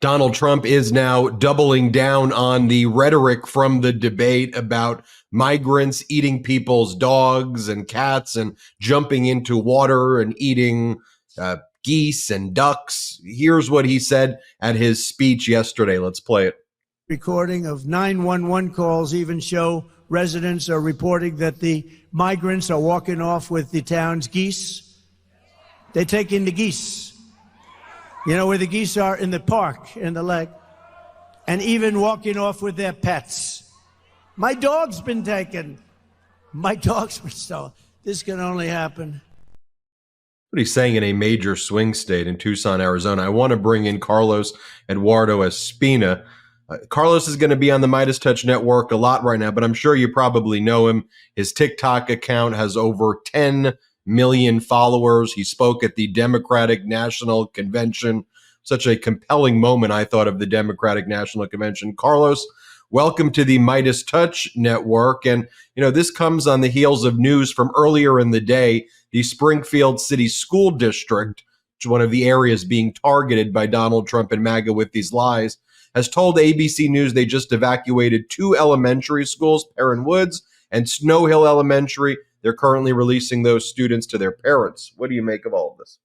Donald Trump is now doubling down on the rhetoric from the debate about migrants eating people's dogs and cats and jumping into water and eating geese and ducks. Here's what he said at his speech yesterday. Let's play it. Recording of 911 calls even show residents are reporting that the migrants are walking off with the town's geese. They take in the geese. You know where the geese are? In the park, in the lake. And even walking off with their pets. My dog's been taken. My dog's been stolen. This can only happen. What he's saying in a major swing state in Tucson, Arizona. I want to bring in Carlos Eduardo Espinoza. Carlos is going to be on the MeidasTouch network a lot right now, but I'm sure you probably know him. His TikTok account has over 10 million followers. He spoke at the Democratic National Convention. Such a compelling moment, I thought, of the Democratic National Convention. Carlos, welcome to the MeidasTouch network. And, you know, this comes on the heels of news from earlier in the day. The Springfield City School District, which is one of the areas being targeted by Donald Trump and MAGA with these lies, has told ABC News they just evacuated 2 elementary schools, Perrin Woods and Snow Hill Elementary. They're currently releasing those students to their parents. What do you make of all of this?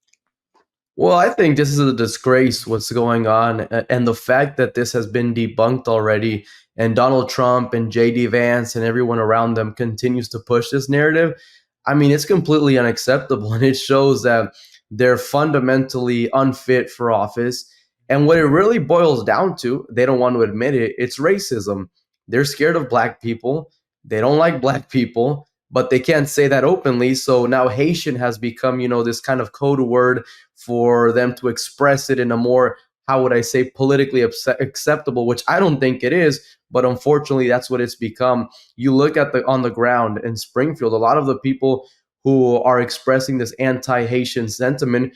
Well, I think this is a disgrace what's going on. And the fact that this has been debunked already and Donald Trump and J.D. Vance and everyone around them continues to push this narrative, I mean, it's completely unacceptable. And it shows that they're fundamentally unfit for office. And what it really boils down to, they don't want to admit it, it's racism. They're scared of black people. They don't like black people, but they can't say that openly. So now Haitian has become, this kind of code word for them to express it in a more, how would I say, politically acceptable, which I don't think it is. But unfortunately, that's what it's become. You look at on the ground in Springfield, a lot of the people who are expressing this anti-Haitian sentiment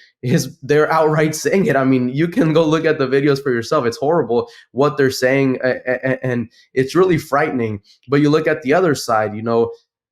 they're outright saying it. I mean, you can go look at the videos for yourself. It's horrible what they're saying, and it's really frightening. But you look at the other side,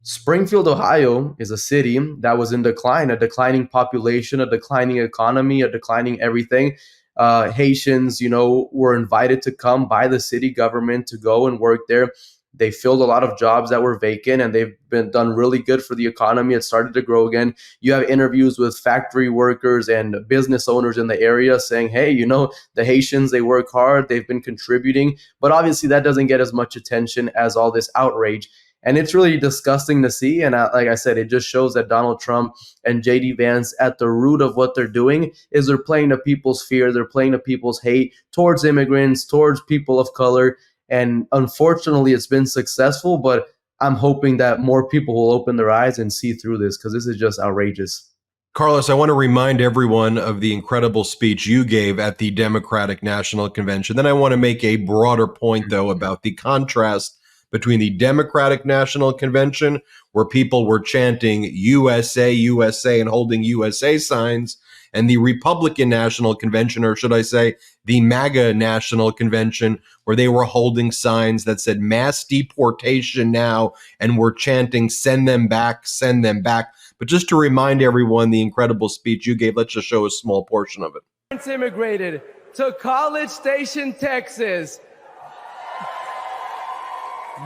Springfield, Ohio is a city that was in decline, a declining population, a declining economy, a declining everything. Haitians, were invited to come by the city government to go and work there. They filled a lot of jobs that were vacant, and they've been done really good for the economy. It started to grow again. You have interviews with factory workers and business owners in the area saying, hey, the Haitians, they work hard, they've been contributing. But obviously that doesn't get as much attention as all this outrage. And it's really disgusting to see. And like I said, it just shows that Donald Trump and J.D. Vance, at the root of what they're doing is they're playing to people's fear. They're playing to people's hate towards immigrants, towards people of color. And unfortunately, it's been successful, but I'm hoping that more people will open their eyes and see through this, because this is just outrageous. Carlos, I want to remind everyone of the incredible speech you gave at the Democratic National Convention. Then I want to make a broader point, though, about the contrast between the Democratic National Convention, where people were chanting USA, USA, and holding USA signs, and the Republican National Convention, or should I say the MAGA National Convention, where they were holding signs that said mass deportation now, and were chanting send them back, send them back. But just to remind everyone the incredible speech you gave, let's just show a small portion of it. Immigrated to College Station, Texas.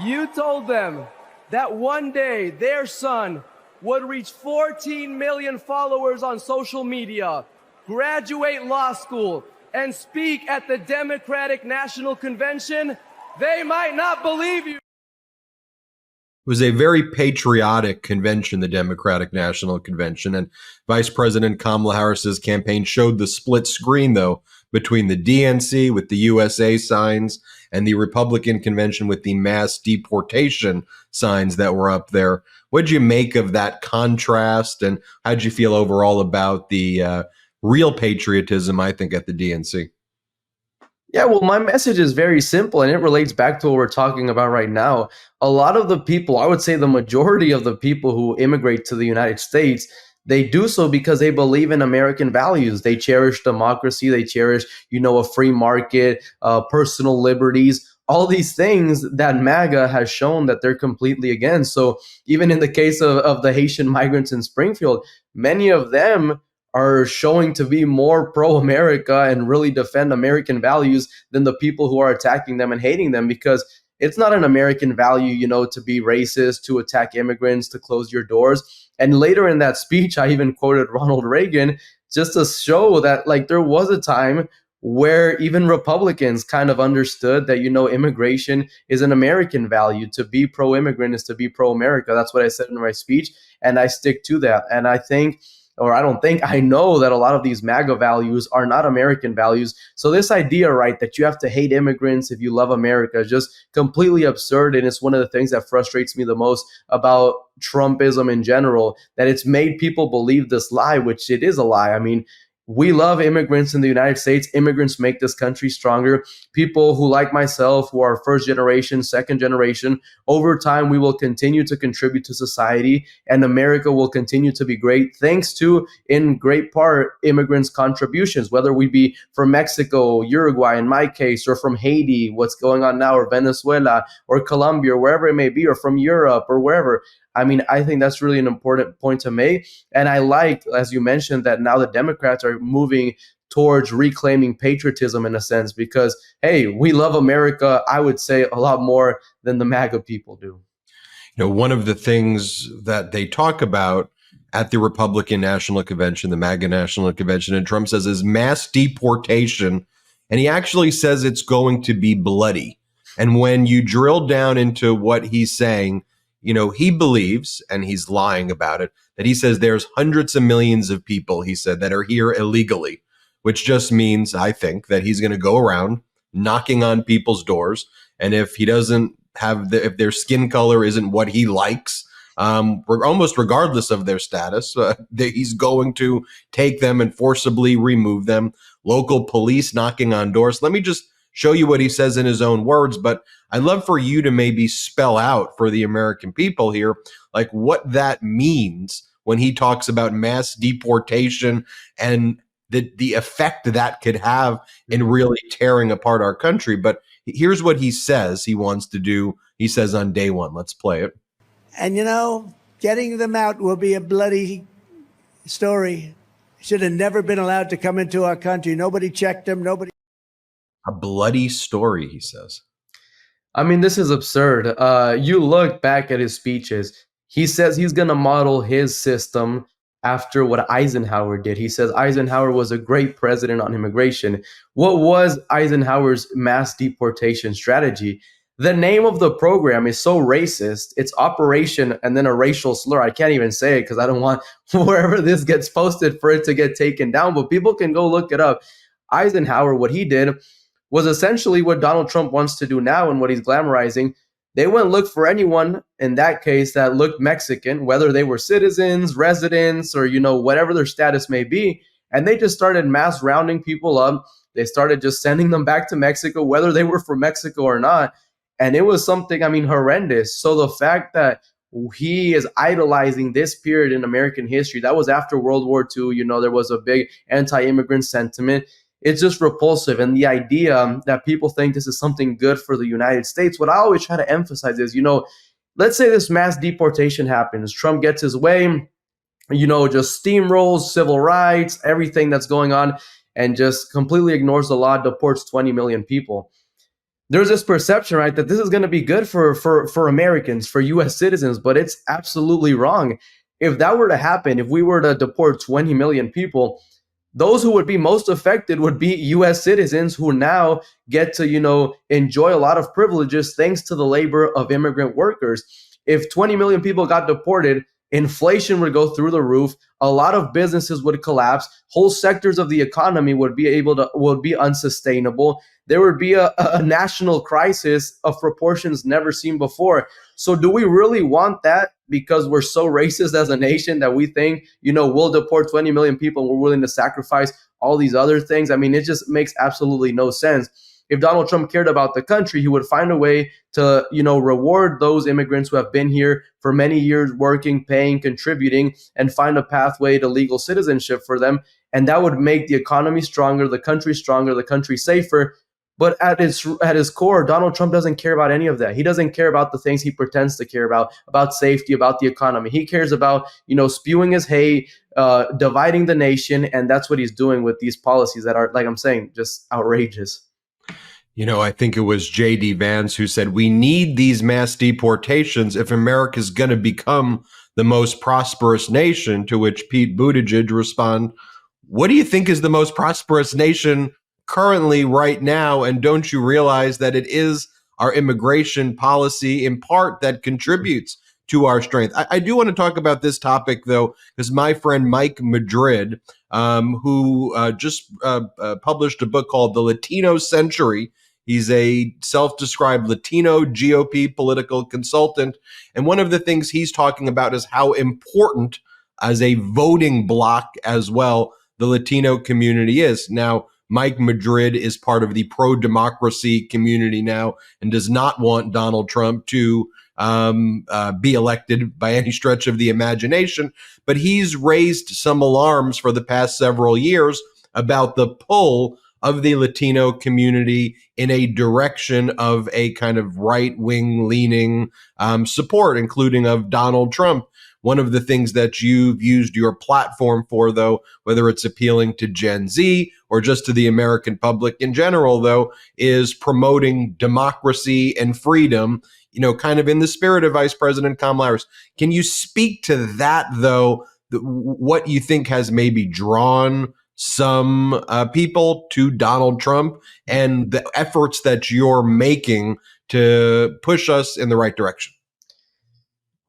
You told them that one day their son would reach 14 million followers on social media, graduate law school, and speak at the Democratic National Convention. They might not believe you. It was a very patriotic convention, the Democratic National Convention, and Vice President Kamala Harris's campaign showed the split screen, though, between the DNC with the USA signs and the Republican convention with the mass deportation signs that were up there. What'd you make of that contrast, and how'd you feel overall about the real patriotism, I think, at the DNC? Yeah, well, my message is very simple, and it relates back to what we're talking about right now. A lot of the people, I would say the majority of the people who immigrate to the United States, they do so because they believe in American values. They cherish democracy. They cherish, a free market, personal liberties, all these things that MAGA has shown that they're completely against. So even in the case of the Haitian migrants in Springfield, many of them are showing to be more pro-America and really defend American values than the people who are attacking them and hating them, because it's not an American value, to be racist, to attack immigrants, to close your doors. And later in that speech, I even quoted Ronald Reagan just to show that like there was a time where even Republicans kind of understood that, immigration is an American value. To be pro-immigrant is to be pro-America. That's what I said in my speech, and I stick to that. And I think, or I don't think, I know that a lot of these MAGA values are not American values. So this idea, right, that you have to hate immigrants if you love America is just completely absurd. And it's one of the things that frustrates me the most about Trumpism in general, that it's made people believe this lie, which it is a lie. I mean, we love immigrants in the United States. Immigrants make this country stronger. People who, like myself, who are first generation, second generation, over time, we will continue to contribute to society, and America will continue to be great, thanks to, in great part, immigrants' contributions, whether we be from Mexico, Uruguay, in my case, or from Haiti, what's going on now, or Venezuela, or Colombia, or wherever it may be, or from Europe, or wherever. I mean, I think that's really an important point to make. And I like, as you mentioned, that now the Democrats are moving towards reclaiming patriotism in a sense, because, hey, we love America, I would say, a lot more than the MAGA people do. One of the things that they talk about at the Republican National Convention, the MAGA National Convention, and Trump says is mass deportation. And he actually says it's going to be bloody. And when you drill down into what he's saying, he believes, and he's lying about it, that he says there's hundreds of millions of people, he said, that are here illegally, which just means, I think, that he's going to go around knocking on people's doors. And if he doesn't have if their skin color isn't what he likes, almost regardless of their status, he's going to take them and forcibly remove them. Local police knocking on doors. Let me just show you what he says in his own words, but I'd love for you to maybe spell out for the American people here, like what that means when he talks about mass deportation and the effect that could have in really tearing apart our country. But here's what he says he wants to do. He says on day one, let's play it. And, getting them out will be a bloody story. Should have never been allowed to come into our country. Nobody checked them. Nobody. A bloody story, he says. I mean, this is absurd. You look back at his speeches. He says he's going to model his system after what Eisenhower did. He says Eisenhower was a great president on immigration. What was Eisenhower's mass deportation strategy? The name of the program is so racist. It's Operation and then a racial slur. I can't even say it because I don't want wherever this gets posted for it to get taken down, but people can go look it up. Eisenhower, what he did was essentially what Donald Trump wants to do now and what he's glamorizing. They went and looked for anyone in that case that looked Mexican, whether they were citizens, residents, or, whatever their status may be. And they just started mass rounding people up. They started just sending them back to Mexico, whether they were from Mexico or not. And it was something, horrendous. So the fact that he is idolizing this period in American history, that was after World War II, there was a big anti-immigrant sentiment. It's just repulsive. And the idea that people think this is something good for the United States, what I always try to emphasize is, let's say this mass deportation happens. Trump gets his way, just steamrolls civil rights, everything that's going on, and just completely ignores the law, deports 20 million people. There's this perception, right, that this is going to be good for Americans, for U.S. citizens, but it's absolutely wrong. If that were to happen, if we were to deport 20 million people, those who would be most affected would be U.S. citizens who now get to, enjoy a lot of privileges thanks to the labor of immigrant workers. If 20 million people got deported, inflation would go through the roof. A lot of businesses would collapse. Whole sectors of the economy would be unsustainable. There would be a national crisis of proportions never seen before. So do we really want that because we're so racist as a nation that we think, we'll deport 20 million people and we're willing to sacrifice all these other things? It just makes absolutely no sense. If Donald Trump cared about the country, he would find a way to, reward those immigrants who have been here for many years, working, paying, contributing, and find a pathway to legal citizenship for them. And that would make the economy stronger, the country safer. But at his core, Donald Trump doesn't care about any of that. He doesn't care about the things he pretends to care about safety, about the economy. He cares about, spewing his hate, dividing the nation, and that's what he's doing with these policies that are, like I'm saying, just outrageous. I think it was J.D. Vance who said, we need these mass deportations if America's going to become the most prosperous nation, to which Pete Buttigieg responded, what do you think is the most prosperous nation currently right now? And don't you realize that it is our immigration policy in part that contributes to our strength? I do want to talk about this topic, though, because my friend Mike Madrid, who just published a book called The Latino Century. He's a self-described Latino GOP political consultant. And one of the things he's talking about is how important as a voting bloc as well the Latino community is. Now, Mike Madrid is part of the pro-democracy community now and does not want Donald Trump to be elected by any stretch of the imagination. But he's raised some alarms for the past several years about the pull of the Latino community in a direction of a kind of right-wing leaning support, including of Donald Trump. One of the things that you've used your platform for, though, whether it's appealing to Gen Z or just to the American public in general, though, is promoting democracy and freedom, kind of in the spirit of Vice President Kamala Harris. Can you speak to that, though, what you think has maybe drawn some people to Donald Trump and the efforts that you're making to push us in the right direction?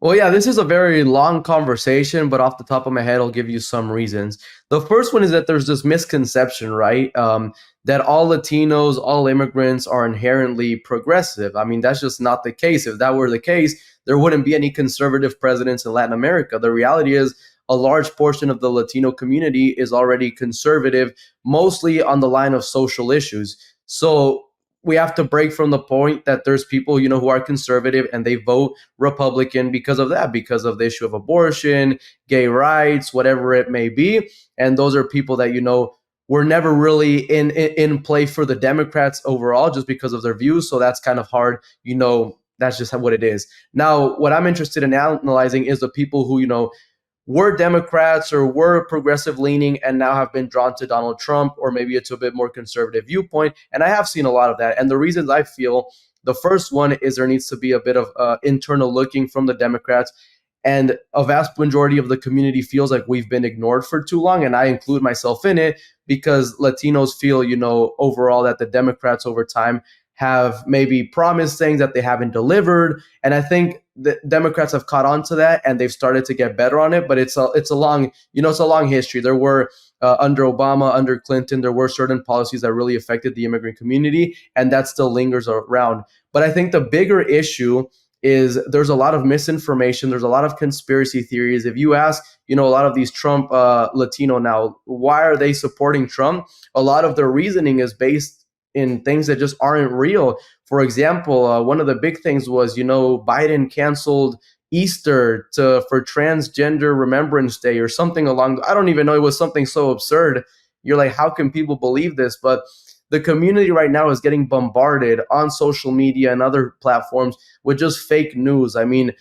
Well, yeah, this is a very long conversation, but off the top of my head, I'll give you some reasons. The first one is that there's this misconception, right? That all Latinos, all immigrants are inherently progressive. I mean, that's just not the case. If that were the case, there wouldn't be any conservative presidents in Latin America. The reality is a large portion of the Latino community is already conservative, mostly on the line of social issues. So we have to break from the point that there's people, who are conservative and they vote Republican because of that, because of the issue of abortion, gay rights, whatever it may be. And those are people that, were never really in play for the Democrats overall, just because of their views. So that's kind of hard, that's just what it is. Now, what I'm interested in analyzing is the people who, were Democrats or were progressive leaning and now have been drawn to Donald Trump, or maybe it's a bit more conservative viewpoint. And I have seen a lot of that. And the reasons I feel, the first one is there needs to be a bit of internal looking from the Democrats. And a vast majority of the community feels like we've been ignored for too long. And I include myself in it because Latinos feel, overall that the Democrats over time have maybe promised things that they haven't delivered. And I think the Democrats have caught on to that and they've started to get better on it. But it's a long history. There were under Obama, under Clinton, there were certain policies that really affected the immigrant community, and that still lingers around. But I think the bigger issue is there's a lot of misinformation. There's a lot of conspiracy theories. If you ask, a lot of these Trump Latino now, why are they supporting Trump? A lot of their reasoning is based in things that just aren't real. For example, one of the big things was, Biden canceled Easter for Transgender Remembrance Day or something I don't even know. It was something so absurd. You're like, how can people believe this? But the community right now is getting bombarded on social media and other platforms with just fake news. I mean,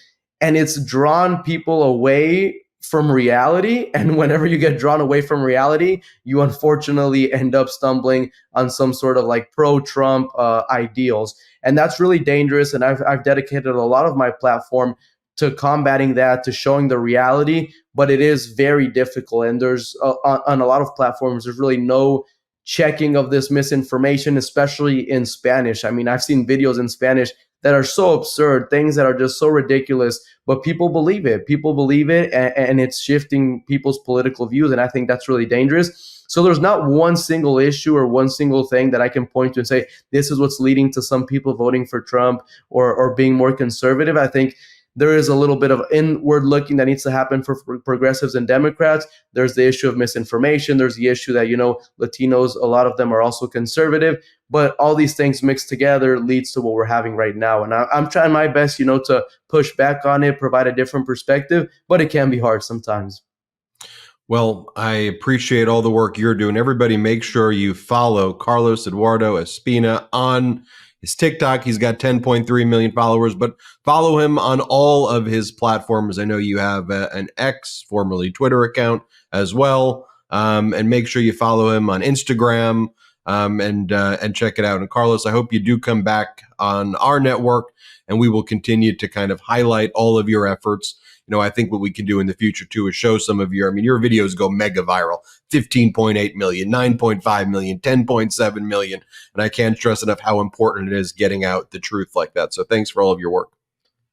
and it's drawn people away from reality. And whenever you get drawn away from reality, you unfortunately end up stumbling on some sort of like pro-Trump ideals. And that's really dangerous. And I've dedicated a lot of my platform to combating that, to showing the reality, but it is very difficult. And there's on a lot of platforms, there's really no checking of this misinformation, especially in Spanish. I mean, I've seen videos in Spanish that are so absurd, things that are just so ridiculous, but people believe it. People believe it, and it's shifting people's political views, and I think that's really dangerous. So there's not one single issue or one single thing that I can point to and say, this is what's leading to some people voting for Trump or being more conservative. I think there is a little bit of inward looking that needs to happen for progressives and Democrats. There's the issue of misinformation. There's the issue that, Latinos, a lot of them are also conservative, but all these things mixed together leads to what we're having right now. And I'm trying my best, to push back on it, provide a different perspective, but it can be hard sometimes. Well, I appreciate all the work you're doing. Everybody, make sure you follow Carlos Eduardo Espina on his TikTok. He's got 10.3 million followers, but follow him on all of his platforms. I know you have an X, formerly Twitter account as well. And make sure you follow him on Instagram and check it out. And Carlos, I hope you do come back on our network, and we will continue to kind of highlight all of your efforts. I think what we can do in the future too is show some of your videos go mega viral, 15.8 million, 9.5 million, 10.7 million. And I can't stress enough how important it is getting out the truth like that. So thanks for all of your work.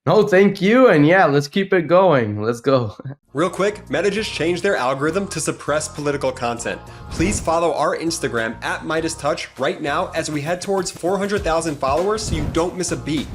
No, thank you. And yeah, let's keep it going. Let's go. Real quick, Meta just changed their algorithm to suppress political content. Please follow our Instagram @MeidasTouch right now as we head towards 400,000 followers so you don't miss a beat.